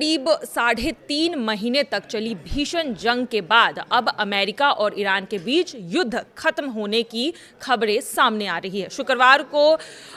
करीब 3.5 महीने तक चली भीषण जंग के बाद अब अमेरिका और ईरान के बीच युद्ध खत्म होने की खबरें सामने आ रही है। शुक्रवार को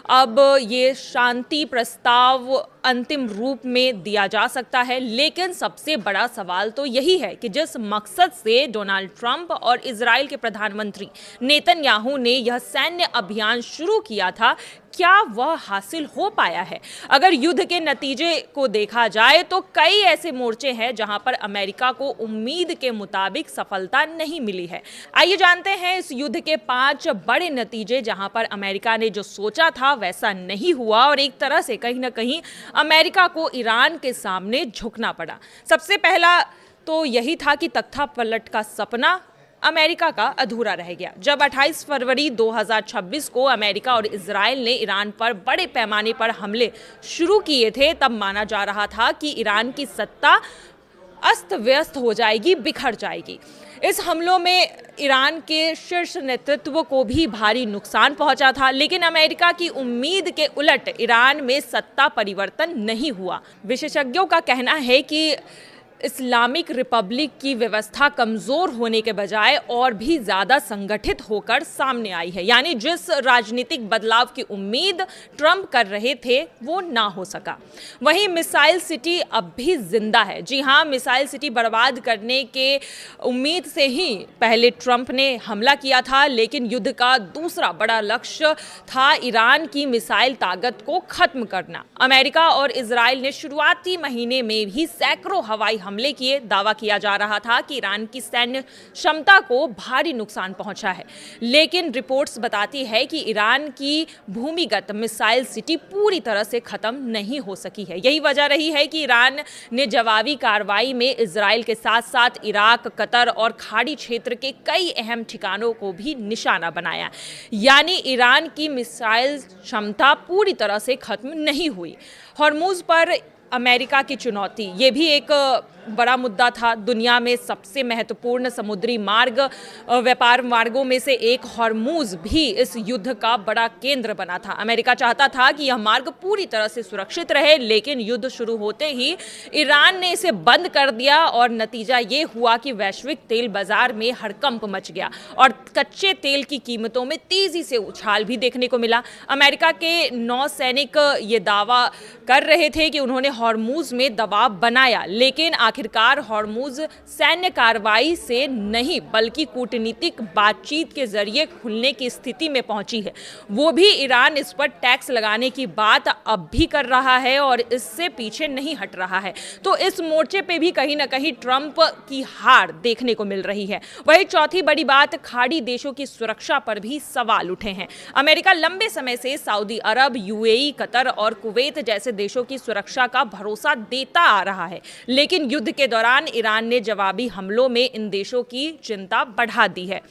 अब ये शांति प्रस्ताव अंतिम रूप में दिया जा सकता है, लेकिन सबसे बड़ा सवाल तो यही है कि जिस मकसद से डोनाल्ड ट्रंप और इजराइल के प्रधानमंत्री नेतन्याहू ने यह सैन्य अभियान शुरू किया था, क्या वह हासिल हो पाया है? अगर युद्ध के नतीजे को देखा जाए तो कई ऐसे मोर्चे हैं जहां पर अमेरिका को उम्मीद के मुताबिक सफलता नहीं मिली है। आइए जानते हैं इस युद्ध के 5 बड़े नतीजे जहां पर अमेरिका ने जो सोचा था वैसा नहीं हुआ और एक तरह से कहीं ना कहीं अमेरिका को ईरान के सामने झुकना पड़ा। सबसे पहला तो यही था कि तख्ता पलट का सपना अमेरिका का अधूरा रह गया। जब 28 फरवरी 2026 को अमेरिका और इजराइल ने ईरान पर बड़े पैमाने पर हमले शुरू किए थे, तब माना जा रहा था कि ईरान की सत्ता अस्त व्यस्त हो जाएगी, बिखर जाएगी। इस हमलों में ईरान के शीर्ष नेतृत्व को भी भारी नुकसान पहुंचा था, लेकिन अमेरिका की उम्मीद के उलट ईरान में सत्ता परिवर्तन नहीं हुआ। विशेषज्ञों का कहना है कि इस्लामिक रिपब्लिक की व्यवस्था कमजोर होने के बजाय और भी ज्यादा संगठित होकर सामने आई है, यानी जिस राजनीतिक बदलाव की उम्मीद ट्रंप कर रहे थे वो ना हो सका। वहीं मिसाइल सिटी अब भी जिंदा है। जी हां, मिसाइल सिटी बर्बाद करने के उम्मीद से ही पहले ट्रंप ने हमला किया था, लेकिन युद्ध का दूसरा बड़ा लक्ष्य था ईरान की मिसाइल ताकत को खत्म करना। अमेरिका और इजराइल ने शुरुआती महीने में भी सैकड़ों हवाई हमले किए। दावा किया जा रहा था कि ईरान की सैन्य क्षमता को भारी नुकसान पहुंचा है, लेकिन रिपोर्ट्स बताती है कि ईरान की भूमिगत मिसाइल सिटी पूरी तरह से खत्म नहीं हो सकी है। यही वजह रही है कि ईरान ने जवाबी कार्रवाई में इजराइल के साथ साथ इराक, कतर और खाड़ी क्षेत्र के कई अहम ठिकानों को भी निशाना बनाया, यानी ईरान की मिसाइल क्षमता पूरी तरह से खत्म नहीं हुई। हॉर्मुज पर अमेरिका की चुनौती, ये भी एक बड़ा मुद्दा था। दुनिया में सबसे महत्वपूर्ण समुद्री मार्ग, व्यापार मार्गों में से एक हॉर्मुज भी इस युद्ध का बड़ा केंद्र बना था। अमेरिका चाहता था कि यह मार्ग पूरी तरह से सुरक्षित रहे, लेकिन युद्ध शुरू होते ही ईरान ने इसे बंद कर दिया और नतीजा ये हुआ कि वैश्विक तेल बाजार में हड़कंप मच गया और कच्चे तेल की कीमतों में तेजी से उछाल भी देखने को मिला। अमेरिका के नौसैनिक ये दावा कर रहे थे कि उन्होंने हॉर्मुज में दबाव बनाया, लेकिन आखिरकार हॉर्मुज सैन्य कार्रवाई से नहीं बल्कि कूटनीतिक बातचीत के जरिए खुलने की स्थिति में पहुंची है। वो भी ईरान इस पर टैक्स लगाने की बात अब भी कर रहा है और इससे पीछे नहीं हट रहा है। तो इस मोर्चे पे भी कहीं ना कहीं ट्रंप की हार देखने को मिल रही है। वही चौथी बड़ी बात, खाड़ी देशों की सुरक्षा पर भी सवाल उठे हैं। अमेरिका लंबे समय से सऊदी अरब, यूएई, कतर और कुवैत जैसे देशों की सुरक्षा का भरोसा देता आ रहा है, लेकिन युद्ध के दौरान ईरान ने जवाबी हमलों में इन देशों की चिंता बढ़ा दी है।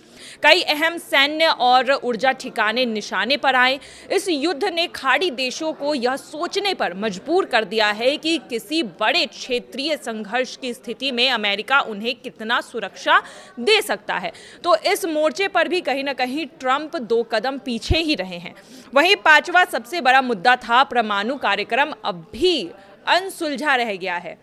कई अहम सैन्य और ऊर्जा ठिकाने निशाने पर आए। इस युद्ध ने खाड़ी देशों को यह सोचने पर मजबूर कर दिया है कि किसी बड़े क्षेत्रीय संघर्ष की स्थिति में अमेरिका उन्हें कितना सुरक्षा दे सकता है। तो इस मोर्चे पर भी कहीं ना कहीं ट्रंप 2 कदम पीछे ही रहे हैं। वहीं 5वां सबसे बड़ा मुद्दा था परमाणु कार्यक्रम, अब भी अनसुलझा रह गया है।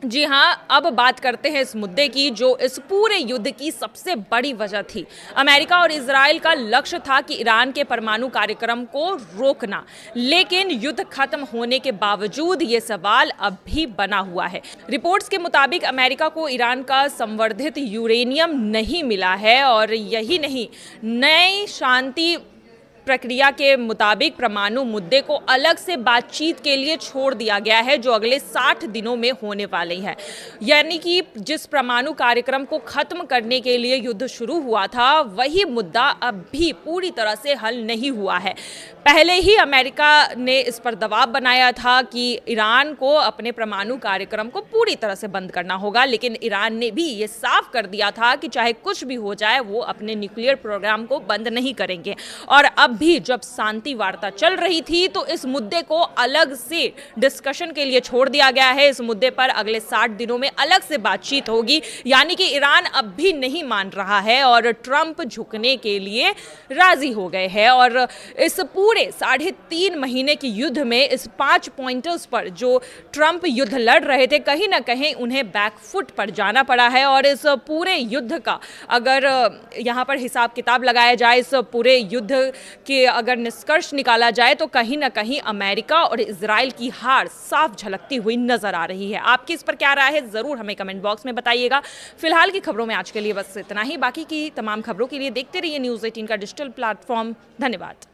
जी हां, अब बात करते हैं इस मुद्दे की जो इस पूरे युद्ध की सबसे बड़ी वजह थी। अमेरिका और इजराइल का लक्ष्य था कि ईरान के परमाणु कार्यक्रम को रोकना, लेकिन युद्ध खत्म होने के बावजूद ये सवाल अब भी बना हुआ है। रिपोर्ट्स के मुताबिक अमेरिका को ईरान का संवर्धित यूरेनियम नहीं मिला है और यही नहीं, नई शांति प्रक्रिया के मुताबिक परमाणु मुद्दे को अलग से बातचीत के लिए छोड़ दिया गया है, जो अगले 60 दिनों में होने वाली है। यानी कि जिस परमाणु कार्यक्रम को खत्म करने के लिए युद्ध शुरू हुआ था, वही मुद्दा अब भी पूरी तरह से हल नहीं हुआ है। पहले ही अमेरिका ने इस पर दबाव बनाया था कि ईरान को अपने परमाणु कार्यक्रम को पूरी तरह से बंद करना होगा, लेकिन ईरान ने भी ये साफ कर दिया था कि चाहे कुछ भी हो जाए वो अपने न्यूक्लियर प्रोग्राम को बंद नहीं करेंगे। और अब तब भी जब शांति वार्ता चल रही थी तो इस मुद्दे को अलग से डिस्कशन के लिए छोड़ दिया गया है। इस मुद्दे पर अगले 60 दिनों में अलग से बातचीत होगी, यानी कि ईरान अब भी नहीं मान रहा है और ट्रंप झुकने के लिए राजी हो गए हैं। और इस पूरे 3.5 महीने के युद्ध में इस 5 पॉइंटर्स पर जो ट्रंप युद्ध लड़ रहे थे, कहीं ना कहीं उन्हें बैकफुट पर जाना पड़ा है। और इस पूरे युद्ध का अगर यहाँ पर हिसाब किताब लगाया जाए, इस पूरे युद्ध के अगर निष्कर्ष निकाला जाए तो कहीं ना कहीं अमेरिका और इजराइल की हार साफ झलकती हुई नजर आ रही है। आपकी इस पर क्या राय है, जरूर हमें कमेंट बॉक्स में बताइएगा। फिलहाल की खबरों में आज के लिए बस इतना ही। बाकी की तमाम खबरों के लिए देखते रहिए न्यूज़ 18 का डिजिटल प्लेटफॉर्म। धन्यवाद।